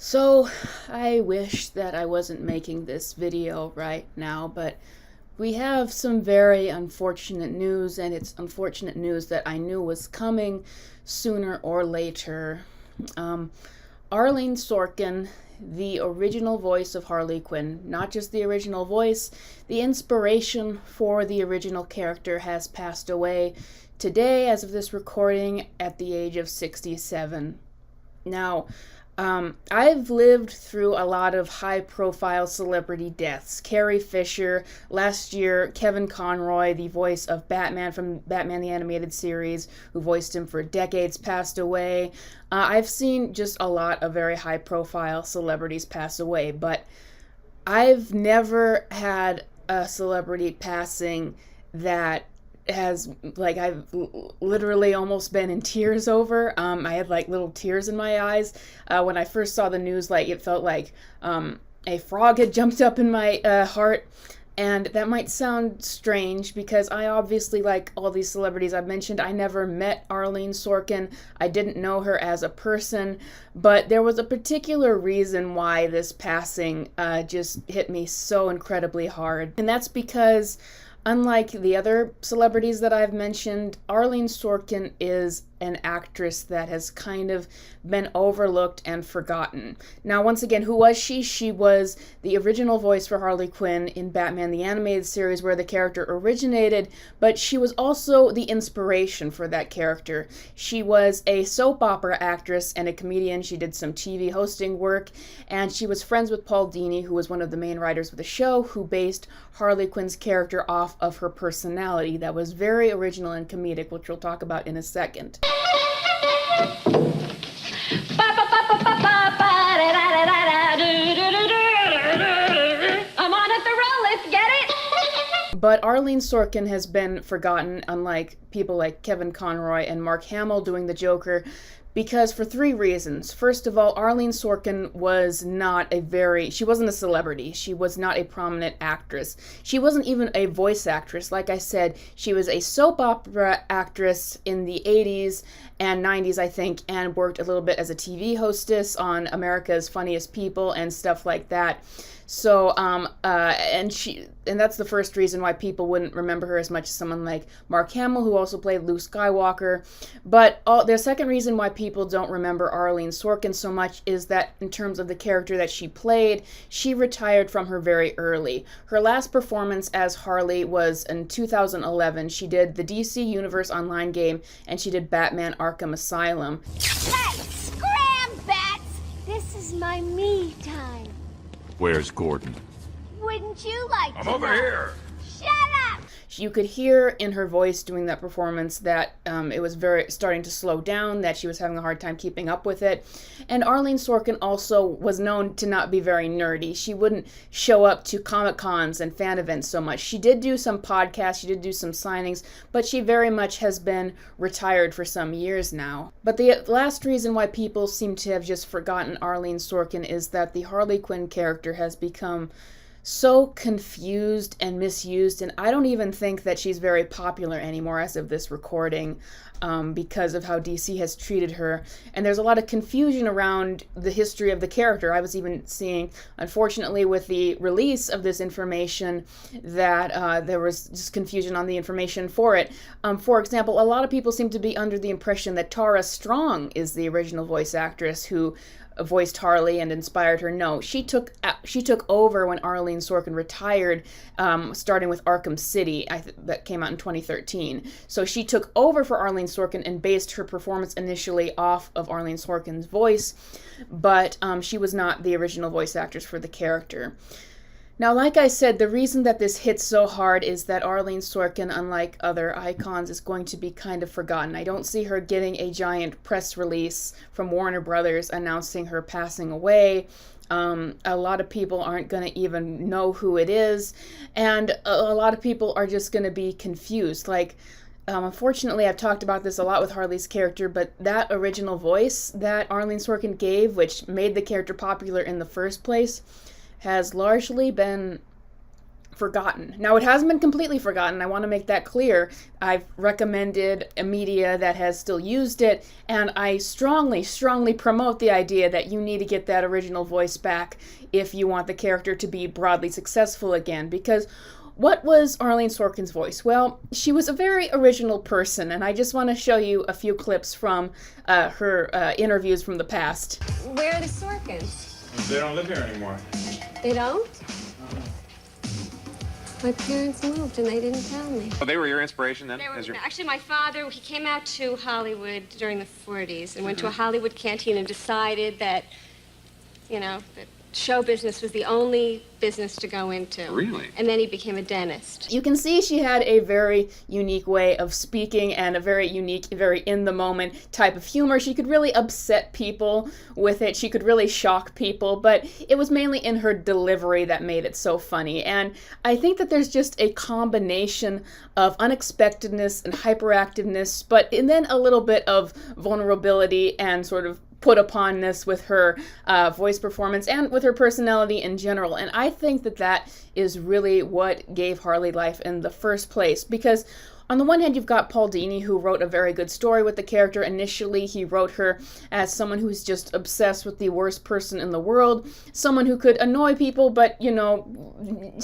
So, I wish that I wasn't making this video right now, but we have some very unfortunate news, and it's unfortunate news that I knew was coming sooner or later. Um, Arlene Sorkin, the original voice of Harley Quinn, not just the original voice, the inspiration for the original character, has passed away today, as of this recording, at the age of 67. Now, I've lived through a lot of high-profile celebrity deaths. Carrie Fisher, last year, Kevin Conroy, the voice of Batman from Batman the Animated Series, who voiced him for decades, passed away. I've seen just a lot of very high-profile celebrities pass away, but I've never had a celebrity passing that I've literally almost been in tears over. I had like little tears in my eyes when I first saw the news. Like it felt like a frog had jumped up in my heart. And that might sound strange because I obviously, like all these celebrities I've mentioned, I never met Arlene Sorkin. I didn't know her as a person, but there was a particular reason why this passing just hit me so incredibly hard. And that's because, unlike the other celebrities that I've mentioned, Arlene Sorkin is an actress that has kind of been overlooked and forgotten. Now, once again, who was she? She was the original voice for Harley Quinn in Batman the Animated Series, where the character originated, but she was also the inspiration for that character. She was a soap opera actress and a comedian. She did some TV hosting work, and she was friends with Paul Dini, who was one of the main writers of the show, who based Harley Quinn's character off of her personality that was very original and comedic, which we'll talk about in a second. But Arlene Sorkin has been forgotten, unlike people like Kevin Conroy and Mark Hamill doing the Joker, because for three reasons. First of all, Arlene Sorkin she wasn't a celebrity. She was not a prominent actress. She wasn't even a voice actress. Like I said, she was a soap opera actress in the 80s and 90s, I think, and worked a little bit as a TV hostess on America's Funniest People and stuff like that. So, and that's the first reason why people wouldn't remember her as much as someone like Mark Hamill, who also played Luke Skywalker. But the second reason why people don't remember Arlene Sorkin so much is that in terms of the character that she played, she retired from her very early. Her last performance as Harley was in 2011. She did the DC Universe Online game, and she did Batman Arkham Asylum. Hey, scram, bats! This is my me time. Where's Gordon? Wouldn't you like to I'm over know? here! Shut up! You could hear in her voice doing that performance that it was starting to slow down, that she was having a hard time keeping up with it. And Arlene Sorkin also was known to not be very nerdy. She wouldn't show up to Comic-Cons and fan events so much. She did do some podcasts, she did do some signings, but she very much has been retired for some years now. But the last reason why people seem to have just forgotten Arlene Sorkin is that the Harley Quinn character has become so confused and misused, and I don't even think that she's very popular anymore as of this recording, because of how DC has treated her. And there's a lot of confusion around the history of the character. I was even seeing, unfortunately, with the release of this information, that there was just confusion on the information for it. For example, a lot of people seem to be under the impression that Tara Strong is the original voice actress who voiced Harley and inspired her. No, she took over when Arlene Sorkin retired, starting with Arkham City, that came out in 2013. So she took over for Arlene Sorkin and based her performance initially off of Arlene Sorkin's voice, but she was not the original voice actress for the character. Now, like I said, the reason that this hits so hard is that Arlene Sorkin, unlike other icons, is going to be kind of forgotten. I don't see her getting a giant press release from Warner Brothers announcing her passing away. A lot of people aren't going to even know who it is, and a lot of people are just going to be confused. Unfortunately, I've talked about this a lot with Harley's character, but that original voice that Arlene Sorkin gave, which made the character popular in the first place, has largely been forgotten. Now, it hasn't been completely forgotten. I want to make that clear. I've recommended a media that has still used it, and I strongly, strongly promote the idea that you need to get that original voice back if you want the character to be broadly successful again, because what was Arlene Sorkin's voice? Well, she was a very original person, and I just want to show you a few clips from her interviews from the past. Where are the Sorkins? They don't live here anymore. They don't? My parents moved and they didn't tell me. Oh, they were your inspiration then? Actually, my father, he came out to Hollywood during the 40s and went to a Hollywood canteen and decided that, that show business was the only business to go into. Really? And then he became a dentist. You can see she had a very unique way of speaking and a very unique, very in-the-moment type of humor. She could really upset people with it. She could really shock people, but it was mainly in her delivery that made it so funny. And I think that there's just a combination of unexpectedness and hyperactiveness, and then a little bit of vulnerability and sort of put uponness with her voice performance and with her personality in general. And I think that that is really what gave Harley life in the first place, because on the one hand, you've got Paul Dini, who wrote a very good story with the character. Initially, he wrote her as someone who's just obsessed with the worst person in the world, someone who could annoy people, but,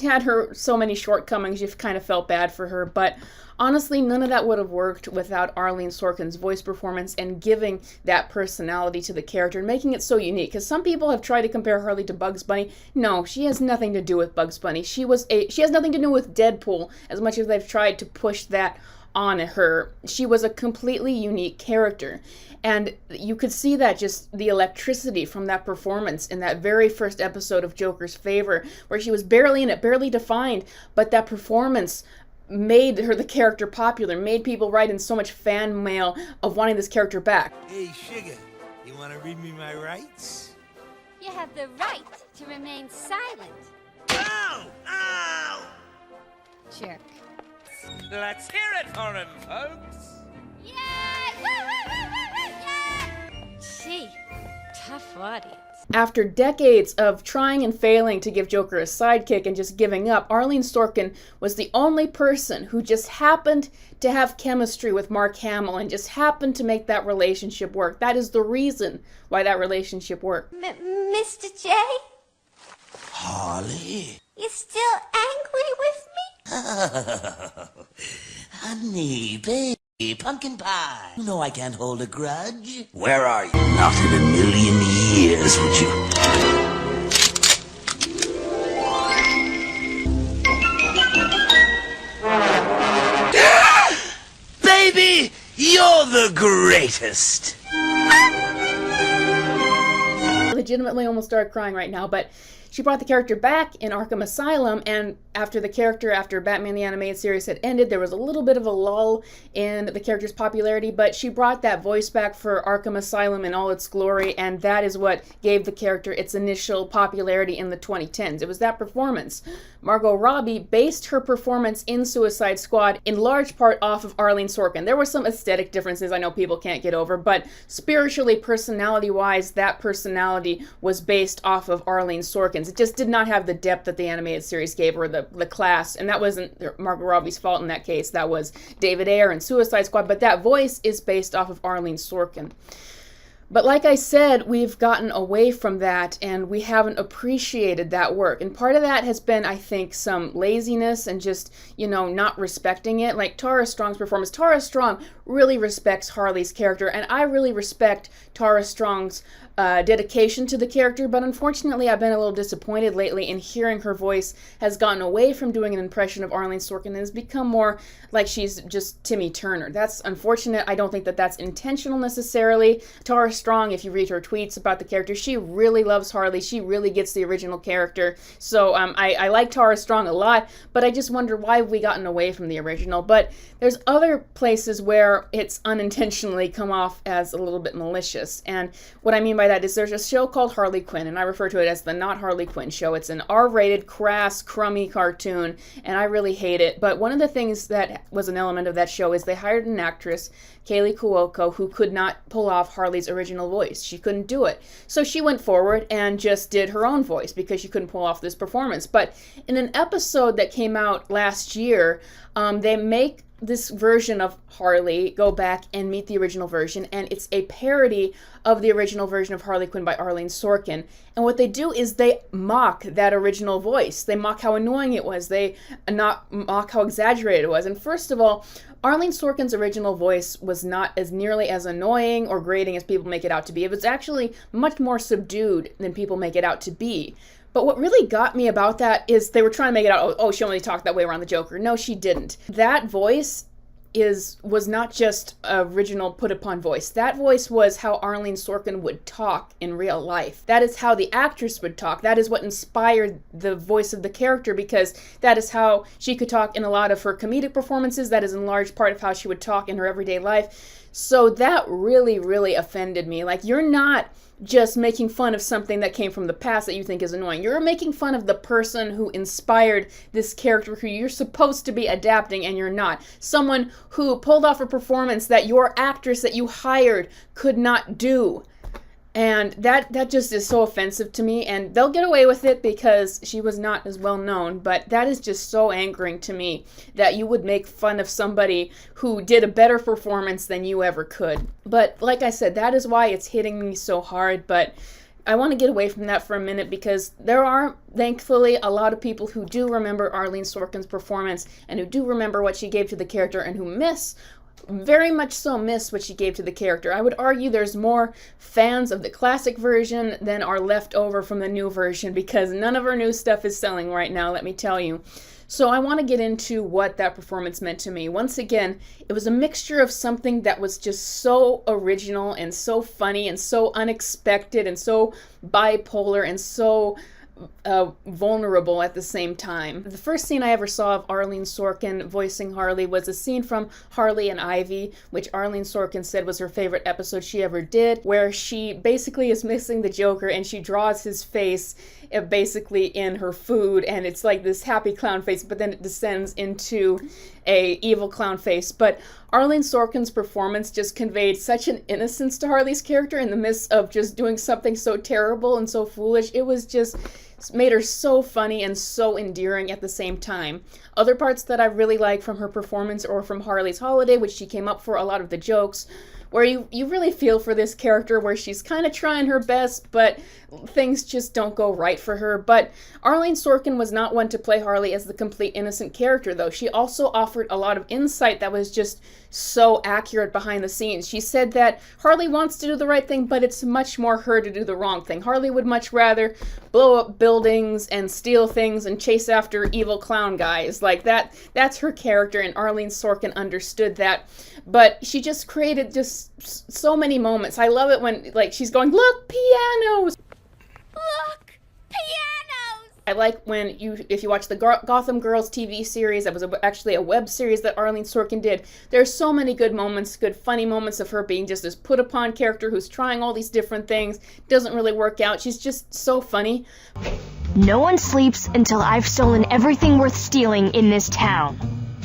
had her so many shortcomings, you kind of felt bad for her. But honestly, none of that would have worked without Arlene Sorkin's voice performance and giving that personality to the character and making it so unique. Because some people have tried to compare Harley to Bugs Bunny. No, she has nothing to do with Bugs Bunny. She has nothing to do with Deadpool, as much as they've tried to push that on her. She was a completely unique character. And you could see that, just the electricity from that performance in that very first episode of Joker's Favor, where she was barely in it, barely defined, but that performance made her the character popular, made people write in so much fan mail of wanting this character back. Hey, Sugar, you want to read me my rights? You have the right to remain silent. Ow! Ow! Jerk. Let's hear it for him, folks. Yay! Woo, woo, woo, woo, woo, yay! Gee, tough audience. After decades of trying and failing to give Joker a sidekick and just giving up, Arlene Sorkin was the only person who just happened to have chemistry with Mark Hamill and just happened to make that relationship work. That is the reason why that relationship worked. Mr. J? Harley? You still angry with me? Honey, baby, pumpkin pie. You know I can't hold a grudge. Where are you? Not in a million years, would you? Baby, you're the greatest. I legitimately almost started crying right now, but she brought the character back in Arkham Asylum, and after Batman the Animated Series had ended, there was a little bit of a lull in the character's popularity, but she brought that voice back for Arkham Asylum in all its glory, and that is what gave the character its initial popularity in the 2010s. It was that performance. Margot Robbie based her performance in Suicide Squad in large part off of Arlene Sorkin. There were some aesthetic differences I know people can't get over, but spiritually, personality-wise, that personality was based off of Arlene Sorkin's. It just did not have the depth that the animated series gave her, the class, and that wasn't Margot Robbie's fault in that case. That was David Ayer and Suicide Squad, but that voice is based off of Arlene Sorkin. But like I said, we've gotten away from that, and we haven't appreciated that work. And part of that has been, I think, some laziness and just, not respecting it. Like Tara Strong's performance. Tara Strong really respects Harley's character, and I really respect Tara Strong's dedication to the character, but unfortunately I've been a little disappointed lately in hearing her voice has gotten away from doing an impression of Arlene Sorkin and has become more like she's just Timmy Turner. That's unfortunate. I don't think that that's intentional necessarily. Tara Strong, if you read her tweets about the character, she really loves Harley. She really gets the original character. So I like Tara Strong a lot, but I just wonder why have we gotten away from the original. But there's other places where it's unintentionally come off as a little bit malicious. And what I mean by that is there's a show called Harley Quinn, and I refer to it as the Not Harley Quinn show. It's an R-rated, crass, crummy cartoon, and I really hate it. But one of the things that was an element of that show is they hired an actress, Kaylee Cuoco, who could not pull off Harley's original original voice. She couldn't do it. So she went forward and just did her own voice because she couldn't pull off this performance. But in an episode that came out last year, they make this version of Harley go back and meet the original version, and it's a parody of the original version of Harley Quinn by Arlene Sorkin. And what they do is they mock that original voice. They mock how annoying it was. They mock how exaggerated it was. And first of all, Arlene Sorkin's original voice was not as nearly as annoying or grating as people make it out to be. It was actually much more subdued than people make it out to be. But what really got me about that is they were trying to make it out, oh, she only talked that way around the Joker. No, she didn't. That voice was not just original put upon voice. That voice was how Arlene Sorkin would talk in real life. That is how the actress would talk. That is what inspired the voice of the character, because that is how she could talk in a lot of her comedic performances. That is in large part of how she would talk in her everyday life. So that really, really offended me. Like, you're not just making fun of something that came from the past that you think is annoying. You're making fun of the person who inspired this character who you're supposed to be adapting, and you're not. Someone who pulled off a performance that your actress that you hired could not do. And that just is so offensive to me, and they'll get away with it because she was not as well known, but that is just so angering to me that you would make fun of somebody who did a better performance than you ever could. But like I said, that is why it's hitting me so hard, but I want to get away from that for a minute because there are, thankfully, a lot of people who do remember Arlene Sorkin's performance and who do remember what she gave to the character and who very much so miss what she gave to the character. I would argue there's more fans of the classic version than are left over from the new version because none of her new stuff is selling right now, let me tell you. So I want to get into what that performance meant to me. Once again, it was a mixture of something that was just so original and so funny and so unexpected and so bipolar and so vulnerable at the same time. The first scene I ever saw of Arlene Sorkin voicing Harley was a scene from Harley and Ivy, which Arlene Sorkin said was her favorite episode she ever did, where she basically is missing the Joker and she draws his face basically in her food, and it's like this happy clown face, but then it descends into a evil clown face. But Arlene Sorkin's performance just conveyed such an innocence to Harley's character in the midst of just doing something so terrible and so foolish. It was just made her so funny and so endearing at the same time. Other parts that I really like from her performance or from Harley's Holiday, which she came up for a lot of the jokes, where you really feel for this character where she's kind of trying her best, but things just don't go right for her. But Arlene Sorkin was not one to play Harley as the complete innocent character, though. She also offered a lot of insight that was just so accurate behind the scenes. She said that Harley wants to do the right thing, but it's much more her to do the wrong thing. Harley would much rather blow up buildings and steal things and chase after evil clown guys. Like that's her character, and Arlene Sorkin understood that. But she just created just so many moments. I love it when, like, she's going, "Look, pianos! Look, pianos!" I like when if you watch the Gotham Girls TV series, that was actually a web series that Arlene Sorkin did. There's so many good moments, good funny moments of her being just this put upon character who's trying all these different things, doesn't really work out. She's just so funny. No one sleeps until I've stolen everything worth stealing in this town.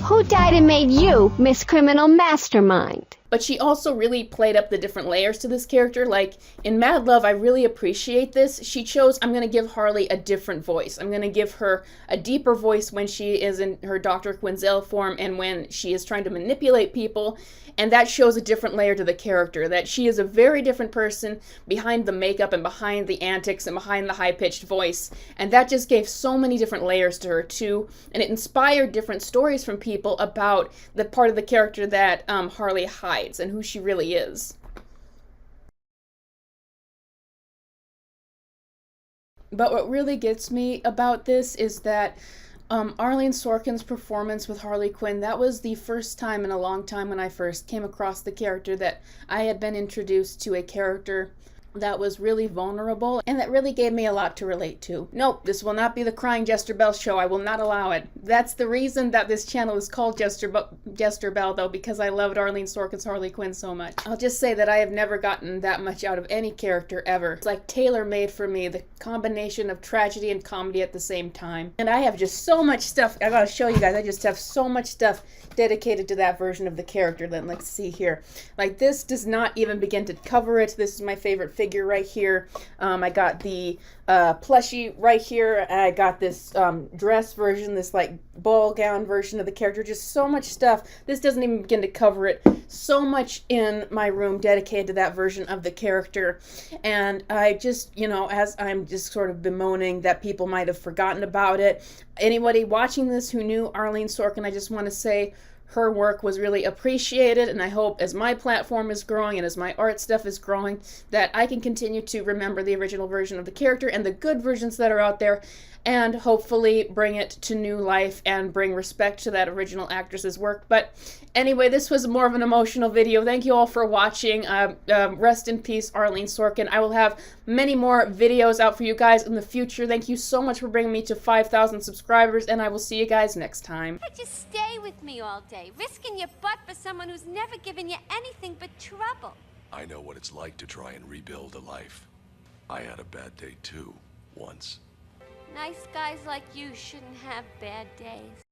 Who died and made you Miss Criminal Mastermind? But she also really played up the different layers to this character. Like, in Mad Love, I really appreciate this. She chose, I'm going to give Harley a different voice. I'm going to give her a deeper voice when she is in her Dr. Quinzel form and when she is trying to manipulate people. And that shows a different layer to the character, that she is a very different person behind the makeup and behind the antics and behind the high-pitched voice. And that just gave so many different layers to her, too. And it inspired different stories from people about the part of the character that Harley hides and who she really is. But what really gets me about this is that Arlene Sorkin's performance with Harley Quinn, that was the first time in a long time when I first came across the character that I had been introduced to a character that was really vulnerable and that really gave me a lot to relate to. Nope, this will not be the crying JesterBell show. I will not allow it. That's the reason that this channel is called JesterBell, though, because I loved Arlene Sorkin's Harley Quinn so much. I'll just say that I have never gotten that much out of any character ever. It's like tailor-made for me, the combination of tragedy and comedy at the same time. And I have just so much stuff. I gotta show you guys. I just have so much stuff dedicated to that version of the character. Then let's see here. Like, this does not even begin to cover it. This is my favorite figure right here. I got the plushie right here. I got this dress version, this like ball gown version of the character. Just so much stuff. This doesn't even begin to cover it. So much in my room dedicated to that version of the character. And I just, you know, as I'm just sort of bemoaning that people might have forgotten about it, anybody watching this who knew Arlene Sorkin, I just want to say her work was really appreciated, and I hope as my platform is growing and as my art stuff is growing that I can continue to remember the original version of the character and the good versions that are out there, and hopefully bring it to new life and bring respect to that original actress's work. But anyway, this was more of an emotional video. Thank you all for watching. Rest in peace, Arlene Sorkin. I will have many more videos out for you guys in the future. Thank you so much for bringing me to 5,000 subscribers, and I will see you guys next time. Just stay with me all day, risking your butt for someone who's never given you anything but trouble. I know what it's like to try and rebuild a life. I had a bad day too, once. Nice guys like you shouldn't have bad days.